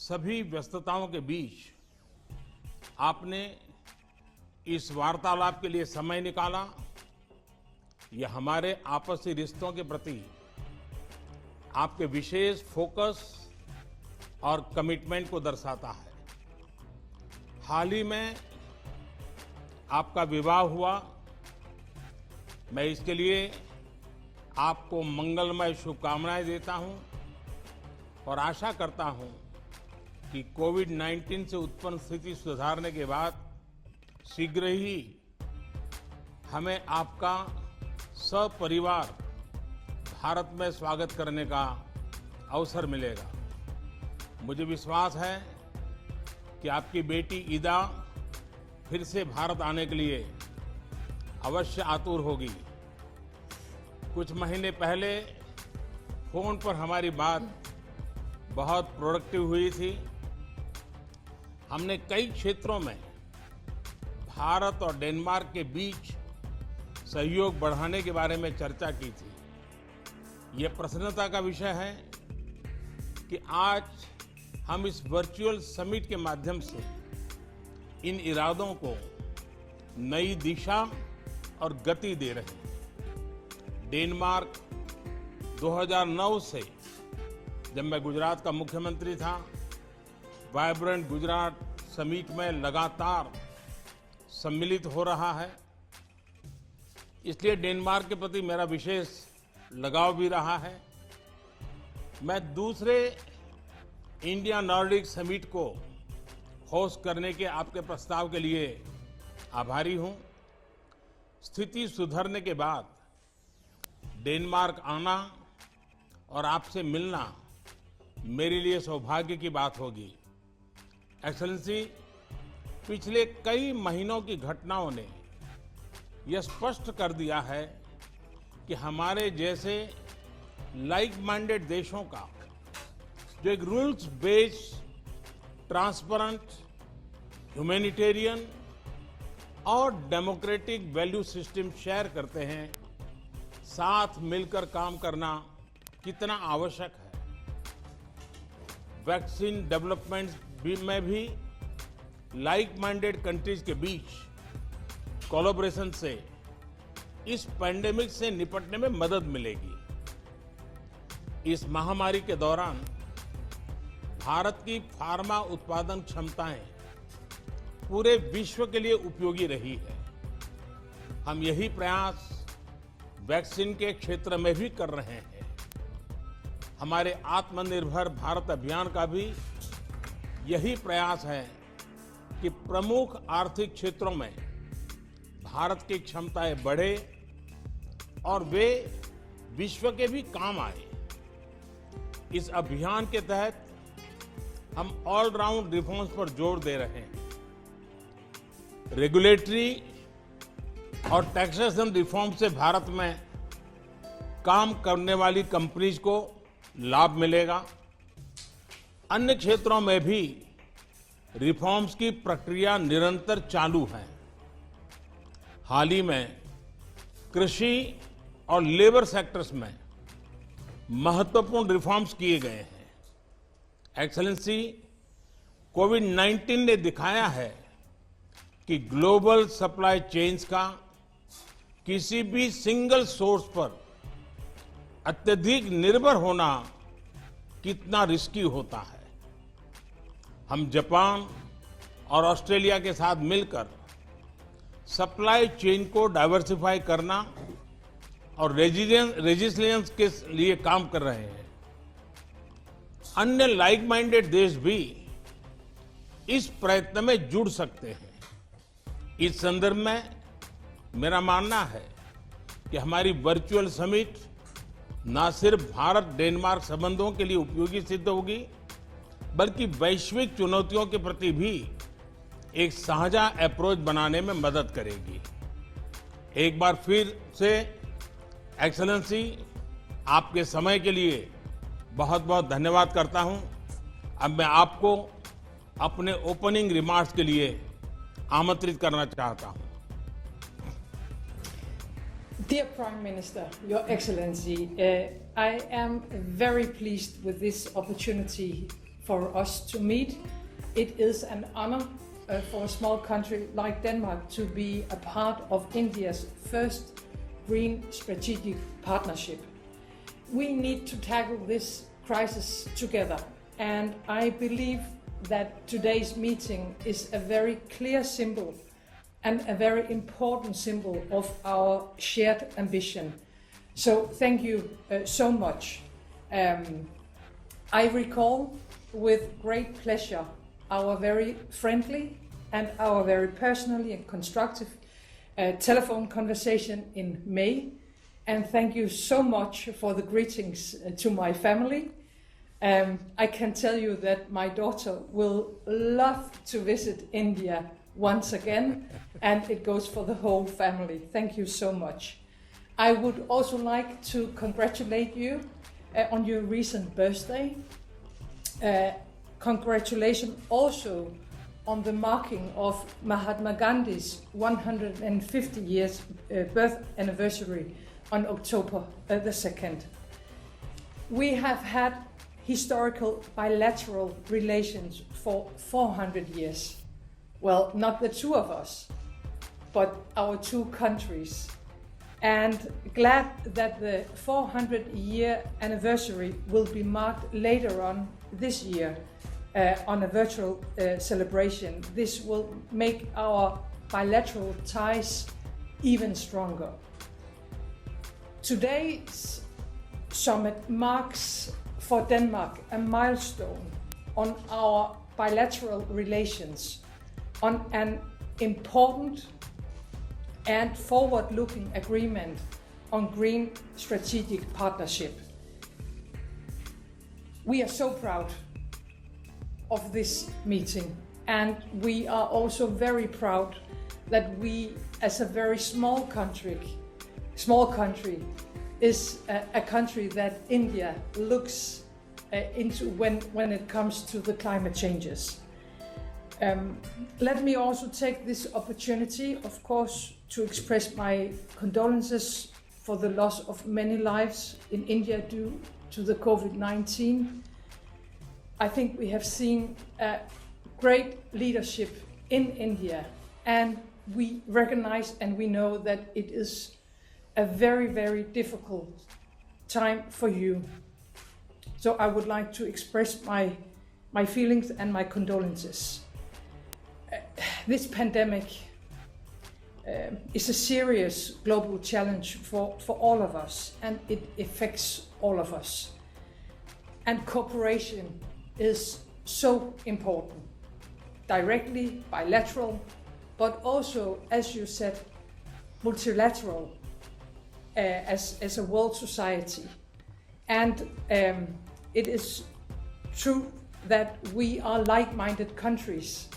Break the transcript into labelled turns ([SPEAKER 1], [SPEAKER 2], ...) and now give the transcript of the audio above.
[SPEAKER 1] सभी व्यस्तताओं के बीच आपने इस वार्तालाप के लिए समय निकाला। यह हमारे आपसी रिश्तों के प्रति आपके विशेष फोकस और कमिटमेंट को दर्शाता है। हाल ही में आपका विवाह हुआ। मैं इसके लिए आपको मंगलमय शुभकामनाएं देता हूं और आशा करता हूं कि कोविड-19 से उत्पन्न स्थिति सुधारने के बाद शीघ्र ही हमें आपका सपरिवार भारत में स्वागत करने का अवसर मिलेगा। मुझे विश्वास है कि आपकी बेटी ईदा फिर से भारत आने के लिए अवश्य आतुर होगी। कुछ महीने पहले फोन पर हमारी बात बहुत प्रोडक्टिव हुई थी। हमने कई क्षेत्रों में भारत और डेनमार्क के बीच सहयोग बढ़ाने के बारे में चर्चा की थी। ये प्रसन्नता का विषय है कि आज हम इस वर्चुअल समिट के माध्यम से इन इरादों को नई दिशा और गति दे रहे हैं। डेनमार्क 2009 से जब मैं गुजरात का मुख्यमंत्री था, वाइब्रेंट गुजरात समिट में लगातार सम्मिलित हो रहा है। इसलिए डेनमार्क के प्रति मेरा विशेष लगाव भी रहा है। मैं दूसरे इंडिया नॉर्डिक समिट को होस्ट करने के आपके प्रस्ताव के लिए आभारी हूं। स्थिति सुधरने के बाद डेनमार्क आना और आपसे मिलना मेरे लिए सौभाग्य की बात होगी। एक्सेलेंसी, पिछले कई महीनों की घटनाओं ने यह स्पष्ट कर दिया है कि हमारे जैसे लाइक माइंडेड देशों का जो एक रूल्स बेस्ड, ट्रांसपेरेंट, ह्यूमैनिटेरियन और डेमोक्रेटिक वैल्यू सिस्टम शेयर करते हैं, साथ मिलकर काम करना कितना आवश्यक है। वैक्सीन डेवलपमेंट में भी लाइक माइंडेड कंट्रीज के बीच कोलैबोरेशन से इस पैंडेमिक से निपटने में मदद मिलेगी। इस महामारी के दौरान भारत की फार्मा उत्पादन क्षमताएं पूरे विश्व के लिए उपयोगी रही है। हम यही प्रयास वैक्सीन के क्षेत्र में भी कर रहे हैं। हमारे आत्मनिर्भर भारत अभियान का भी यही प्रयास है कि प्रमुख आर्थिक क्षेत्रों में भारत की क्षमताएं बढ़े और वे विश्व के भी काम आए। इस अभियान के तहत हम ऑलराउंड रिफॉर्म्स पर जोर दे रहे हैं। रेगुलेटरी और टैक्सेशन रिफॉर्म से भारत में काम करने वाली कंपनीज को लाभ मिलेगा। अन्य क्षेत्रों में भी रिफॉर्म्स की प्रक्रिया निरंतर चालू है। हाल ही में कृषि और लेबर सेक्टर्स में महत्वपूर्ण रिफॉर्म्स किए गए हैं। एक्सेलेंसी, कोविड-19 ने दिखाया है कि ग्लोबल सप्लाई चेन्स का किसी भी सिंगल सोर्स पर अत्यधिक निर्भर होना कितना रिस्की होता है। हम जापान और ऑस्ट्रेलिया के साथ मिलकर सप्लाई चेन को डाइवर्सिफाई करना और रेजिलियंस के लिए काम कर रहे हैं। अन्य लाइक माइंडेड देश भी इस प्रयत्न में जुड़ सकते हैं। इस संदर्भ में मेरा मानना है कि हमारी वर्चुअल समिट न सिर्फ भारत डेनमार्क संबंधों के लिए उपयोगी सिद्ध होगी, बल्कि वैश्विक चुनौतियों के प्रति भी एक साझा अप्रोच बनाने में मदद करेगी। एक बार फिर से एक्सेलेंसी, आपके समय के लिए बहुत बहुत धन्यवाद करता हूं। अब मैं आपको अपने ओपनिंग रिमार्क्स के लिए आमंत्रित करना चाहता हूं।
[SPEAKER 2] Dear Prime Minister, Your Excellency, I am very pleased with this opportunity for us to meet. It is an honor for a small country like Denmark to be a part of India's first Green Strategic Partnership. We need to tackle this crisis together, and I believe that today's meeting is a very clear symbol and a very important symbol of our shared ambition. So thank you so much. I recall with great pleasure our very friendly and our very personally and constructive telephone conversation in May. And thank you so much for the greetings to my family. I can tell you that my daughter will love to visit India once again, and it goes for the whole family. Thank you so much. I would also like to congratulate you on your recent birthday. Congratulations also on the marking of Mahatma Gandhi's 150 years birth anniversary on October the 2nd. We have had historical bilateral relations for 400 years. Well, not the two of us, but our two countries. And glad that the 400-year anniversary will be marked later on this year on a virtual celebration. This will make our bilateral ties even stronger. Today's summit marks for Denmark a milestone on our bilateral relations, on an important and forward-looking agreement on green strategic partnership. We are so proud of this meeting, and we are also very proud that we, as a very small country, is a country that India looks into when it comes to the climate changes. Let me also take this opportunity, of course, to express my condolences for the loss of many lives in India due to the COVID-19. I think we have seen great leadership in India, and we recognize and we know that it is a very, very difficult time for you. So I would like to express my feelings and my condolences. This pandemic is a serious global challenge for all of us, and it affects all of us. And cooperation is so important, directly, bilateral, but also, as you said, multilateral as a world society. And it is true that we are like-minded countries